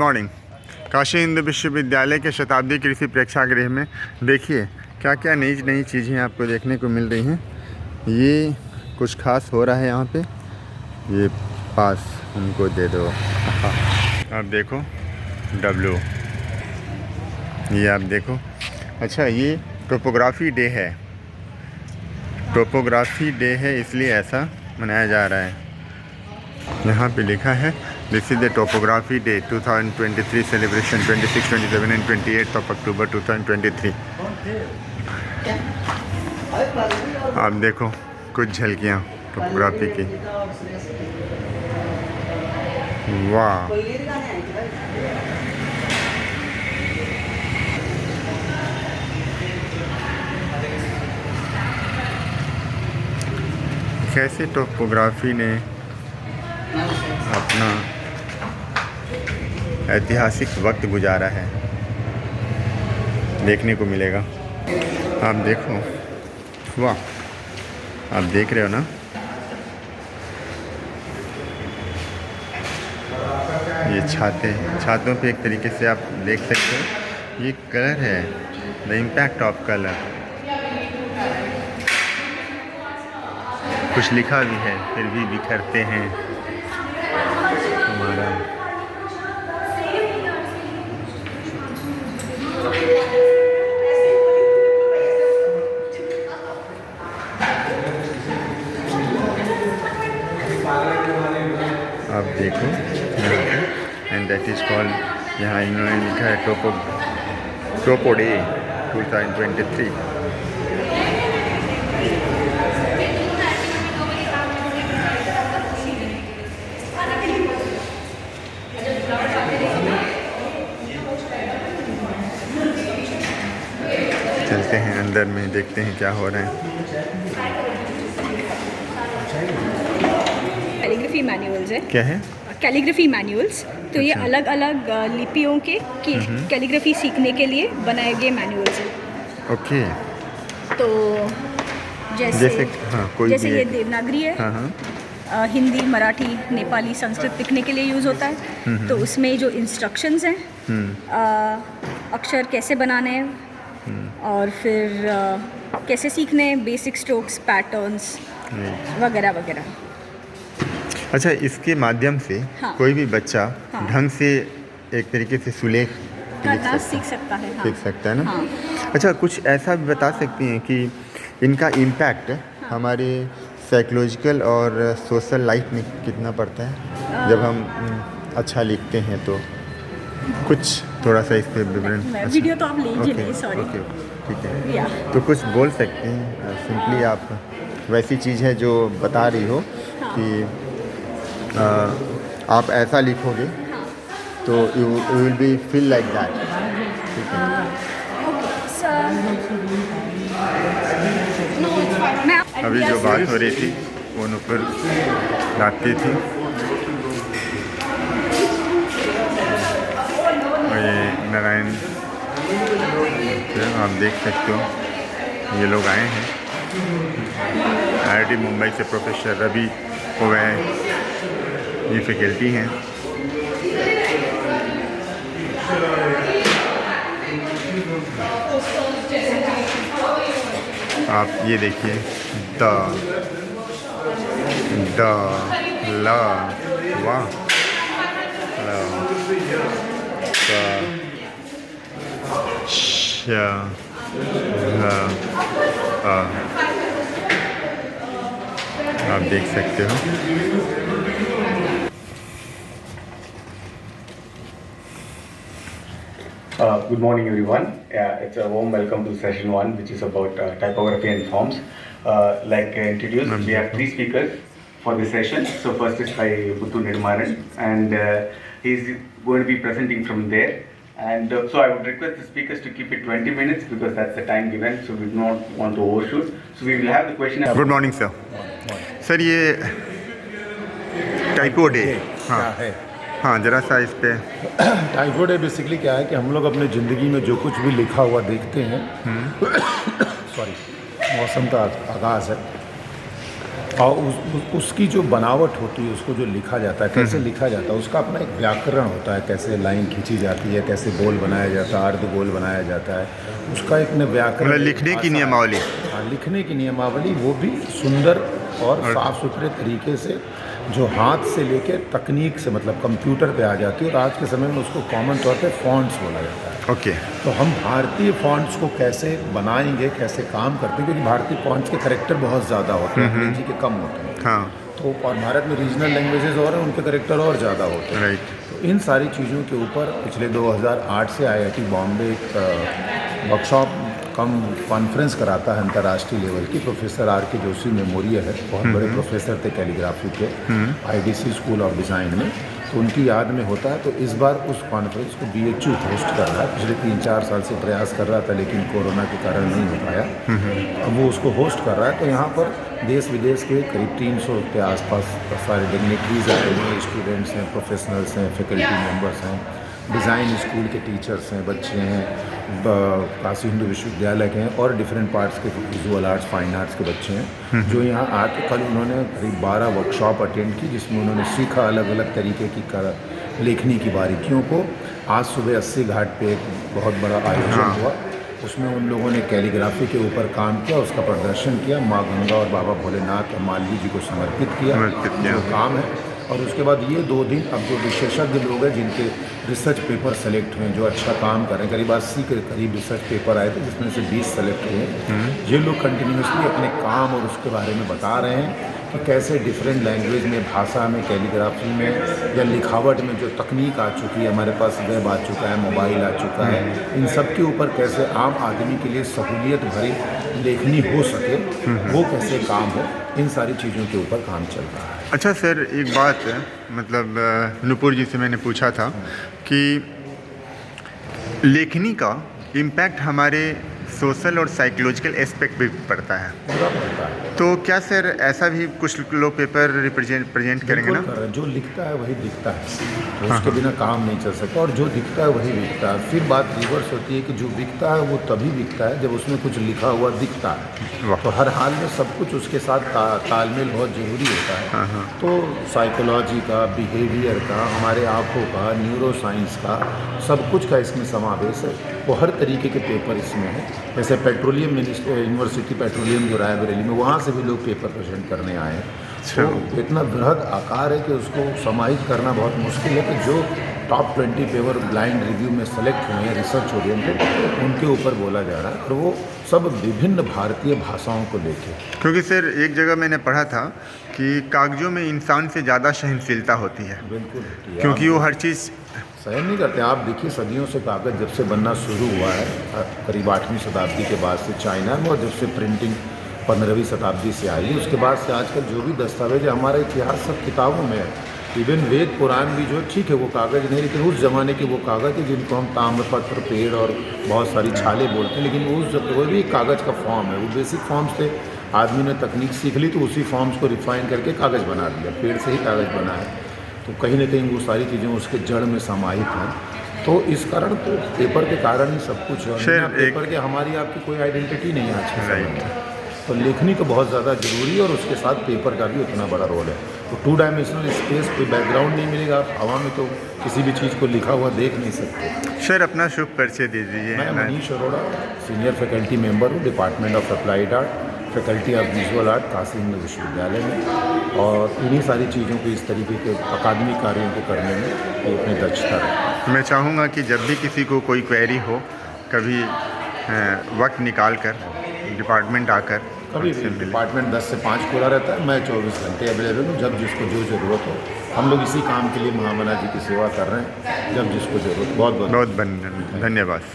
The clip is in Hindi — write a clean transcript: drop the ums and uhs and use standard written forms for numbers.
मॉर्निंग। काशी हिंदू विश्वविद्यालय के शताब्दी कृषि प्रेक्षागृह में देखिए क्या क्या नई नई चीज़ें आपको देखने को मिल रही हैं। ये कुछ खास हो रहा है यहाँ पे। ये पास हमको दे दो। अब देखो डब्लू, ये आप देखो। अच्छा, ये टोपोग्राफी डे है। टोपोग्राफी डे है इसलिए ऐसा मनाया जा रहा है। यहाँ पे लिखा है this is the topography day 2023 celebration 26, 27 and 28 अक्टूबर 2023। आप देखो कुछ झलकियाँ टोपोग्राफी की। वाह, कैसे टोपोग्राफी ने अपना ऐतिहासिक वक्त गुजारा है देखने को मिलेगा। आप देखो, वाह, आप देख रहे हो ना। ये छातों पे एक तरीके से आप देख सकते हो। ये कलर है, द इम्पैक्ट ऑफ कलर। कुछ लिखा भी है, फिर भी बिखरते हैं हमारा। आप देखो यहाँ पे, एंड दैट इज कॉल्ड, यहाँ इन्होंने लिखा है टोपो डे 2023। चलते हैं अंदर में, देखते हैं क्या हो रहा है। कैलीग्राफी मैनुअल्स है। क्या है? Calligraphy manuals. तो ये अच्छा। अलग अलग लिपियों के कैलीग्राफी सीखने के लिए बनाए गए मैनुअल्स हैं। ओके। तो जैसे हाँ, कोई जैसे भी ये देवनागरी है। हाँ हाँ। हिंदी, मराठी, नेपाली, संस्कृत लिखने के लिए यूज़ होता है। तो उसमें जो इंस्ट्रक्शंस हैं, अक्षर कैसे बनाने हैं और फिर कैसे सीखने हैं, बेसिक स्ट्रोक्स, पैटर्न्स वगैरह वगैरह। अच्छा, इसके माध्यम से हाँ। कोई भी बच्चा हाँ। ढंग से एक तरीके से सुलेख करना सीख सकता है। हाँ। सीख सकता है ना। हाँ। अच्छा, कुछ ऐसा भी बता सकती हैं कि इनका इम्पैक्ट हमारे साइकोलॉजिकल और सोशल लाइफ में कितना पड़ता है जब हम अच्छा लिखते हैं? तो कुछ थोड़ा सा इस पर विवरण। वीडियो तो आप लीजिए नहीं, सॉरी। ओके, ठीक है। तो कुछ बोल सकते हैं सिंपली आप, वैसी चीज़ है जो बता रही हो कि आप ऐसा लिखोगे तो you will be feel like that. ठीक है। अभी जो बात हो रही थी वो नुपुर लाती थी, और ये नारायण, आप देख सकते हो ये लोग आए हैं। IIT मुंबई से प्रोफेसर रवि हो गए, ये फैकल्टी हैं। आप ये देखिए, द ल, वाह, श, आप देख सकते हो। Good morning, everyone. It's a warm welcome to session 1, which is about typography and forms. Like introduced, we have 3 speakers for this session. So first is by Puttu Nirmaran, and he's going to be presenting from there. And so I would request the speakers to keep it 20 minutes because that's the time given. So we do not want to overshoot. So we will have the question. Good morning sir. Sir, ये टाइपो डे हाँ है? हाँ, ज़रा सा इस पे। टाइपो डे बेसिकली क्या है कि हम लोग अपने ज़िंदगी में जो कुछ भी लिखा हुआ देखते हैं, सॉरी, मौसम का आगाज़ है, और उसकी जो बनावट होती है, उसको जो लिखा जाता है, कैसे लिखा जाता है, उसका अपना एक व्याकरण होता है, कैसे लाइन खींची जाती है, कैसे गोल बनाया जाता है, अर्ध गोल बनाया जाता है, उसका एक व्याकरण, मतलब लिखने की नियमावली। हाँ, लिखने की नियमावली, वो भी सुंदर और साफ़ सुथरे तरीके से, जो हाथ से लेके तकनीक से, मतलब कंप्यूटर पे आ जाती है। और आज के समय में उसको कॉमन तौर पे फॉन्ट्स बोला जाता है। ओके। तो हम भारतीय फॉन्ट्स को कैसे बनाएंगे, कैसे काम करते हैं, क्योंकि भारतीय फॉन्ट्स के करेक्टर बहुत ज़्यादा होते हैं, अंग्रेजी के कम होते हैं। हाँ, तो और भारत में रीजनल लैंग्वेजेस और हैं, उनके करेक्टर और ज़्यादा होते हैं। राइट। तो इन सारी चीज़ों के ऊपर पिछले 2008 से IIT बॉम्बे एक वर्कशॉप कम कॉन्फ्रेंस कराता है अंतर्राष्ट्रीय लेवल की। Professor R.K. जोशी मेमोरियल है, बहुत बड़े प्रोफेसर थे कैलीग्राफी के IDC स्कूल ऑफ डिज़ाइन में, तो उनकी याद में होता है। तो इस बार उस कॉन्फ्रेंस को BHU होस्ट कर रहा है। पिछले 3-4 साल से प्रयास कर रहा था, लेकिन कोरोना के कारण नहीं हो पाया। अब वो उसको होस्ट कर रहा है। तो यहाँ पर देश विदेश के करीब 300 के आसपास सारे डिग्नेटरीज आए हैं, स्टूडेंट्स हैं, प्रोफेशनल्स हैं, फैकल्टी मेंबर्स हैं, डिज़ाइन स्कूल के टीचर्स हैं, बच्चे हैं, काशी हिंदू विश्वविद्यालय के हैं, और डिफरेंट पार्ट्स के विजुअल आर्ट्स, फाइन आर्ट्स के बच्चे हैं, जो यहाँ आके कल उन्होंने करीब 12 वर्कशॉप अटेंड की, जिसमें उन्होंने सीखा अलग अलग तरीके की लेखनी की बारीकियों को। आज सुबह 80 घाट पे एक बहुत बड़ा आयोजन हुआ, उसमें उन लोगों ने कैलीग्राफी के ऊपर काम किया, उसका प्रदर्शन किया, माँ गंगा और बाबा भोलेनाथ और मालवी जी को समर्पित किया जो काम है। और उसके बाद ये 2 दिन अब जो विशेषज्ञ लोग हैं, जिनके रिसर्च पेपर सेलेक्ट हुए, जो अच्छा काम कर रहे हैं, करीब 80 के करीब रिसर्च पेपर आए थे, जिसमें से 20 सेलेक्ट हुए। ये लोग कंटिन्यूसली अपने काम और उसके बारे में बता रहे हैं कि कैसे डिफरेंट लैंग्वेज में, भाषा में, कैलीग्राफी में या लिखावट में जो तकनीक आ चुकी है, हमारे पास वेब आ चुका है, मोबाइल आ चुका है, इन सब के ऊपर कैसे आम आदमी के लिए सहूलियत भरी लेखनी हो सके, वो कैसे काम हो, इन सारी चीज़ों के ऊपर काम चल रहा है। अच्छा सर, एक बात है, मतलब नुपुर जी से मैंने पूछा था कि लेखनी का इम्पैक्ट हमारे सोशल और साइकोलॉजिकल एस्पेक्ट भी पड़ता है, पूरा पड़ता है। तो क्या सर ऐसा भी कुछ लोग पेपर प्रेजेंट करेंगे ना? जो लिखता है वही दिखता है, तो उसके बिना काम नहीं चल सकता, और जो दिखता है वही बिकता है। फिर बात रिवर्स होती है कि जो बिकता है वो तभी बिकता है जब उसमें कुछ लिखा हुआ दिखता है। तो हर हाल में सब कुछ उसके साथ तालमेल बहुत ज़रूरी होता है। तो साइकोलॉजी का, बिहेवियर का, हमारे आँखों का, न्यूरो साइंस का, सब कुछ का इसमें समावेश है। वो हर तरीके के पेपर इसमें है। जैसे पेट्रोलियम यूनिवर्सिटी पेट्रोलियम जो रायबरेली में, वहाँ से भी लोग पेपर प्रेजेंट करने आए हैं। तो इतना बृहद आकार है कि उसको समाहित करना बहुत मुश्किल है, कि जो टॉप 20 पेपर ब्लाइंड रिव्यू में सेलेक्ट हुए हैं रिसर्च ओरिएंटेड, उनके ऊपर बोला जा रहा है, और वो सब विभिन्न भारतीय भाषाओं को लेके। क्योंकि सर एक जगह मैंने पढ़ा था कि कागजों में इंसान से ज़्यादा सहनशीलता होती है। बिल्कुल होती है, क्योंकि वो हर चीज़ सहन नहीं करते। आप देखिए, सदियों से कागज़ जब से बनना शुरू हुआ है, करीब 8वीं शताब्दी के बाद से चाइना में, और जब से प्रिंटिंग 15वीं शताब्दी से आई, उसके बाद से आजकल जो भी दस्तावेज है, हमारा इतिहास सब किताबों में है। इवन वेद पुराण भी जो, ठीक है वो कागज़ नहीं, लेकिन उस ज़माने के वो कागज़ है जिनको हम ताम्रपत्र, पेड़ और बहुत सारी छाले बोलते हैं, लेकिन वो भी कागज़ का फॉर्म है। वो बेसिक फॉर्म्स थे, आदमी ने तकनीक सीख ली तो उसी फॉर्म्स को रिफाइन करके कागज़ बना दिया, पेड़ से ही कागज़ बना है। तो कहीं ना कहीं वो सारी चीज़ें उसके जड़ में समाहित हैं। तो इस कारण, तो पेपर के कारण ही सब कुछ है। पेपर के हमारी आपकी कोई आइडेंटिटी नहीं है आज के समय में। तो लेखनी तो बहुत ज़्यादा ज़रूरी है, और उसके साथ पेपर का भी उतना बड़ा रोल है। तो 2 डायमेंशनल स्पेस, कोई बैकग्राउंड नहीं मिलेगा, आप हवा में तो किसी भी चीज़ को लिखा हुआ देख नहीं सकते। सर अपना शुभ परिचय दे दीजिए। मैं Manish Arora, senior faculty member हूँ, department of applied art, faculty of visual art, Kashi Hindu Vishwavidyalaya में, और इन्हीं सारी चीज़ों को, इस तरीके के अकादमिक कार्यों को करने में अपनी दक्षता रखता। मैं चाहूँगा कि जब भी किसी को कोई क्वेरी हो, कभी वक्त निकाल कर डिपार्टमेंट आकर कभी भी डिपार्टमेंट 10 से 5 खुला रहता है। मैं 24 घंटे अवेलेबल हूँ, जब जिसको जो ज़रूरत हो। हम लोग इसी काम के लिए महामना जी की सेवा कर रहे हैं, जब जिसको ज़रूरत। बहुत बहुत धन्यवाद।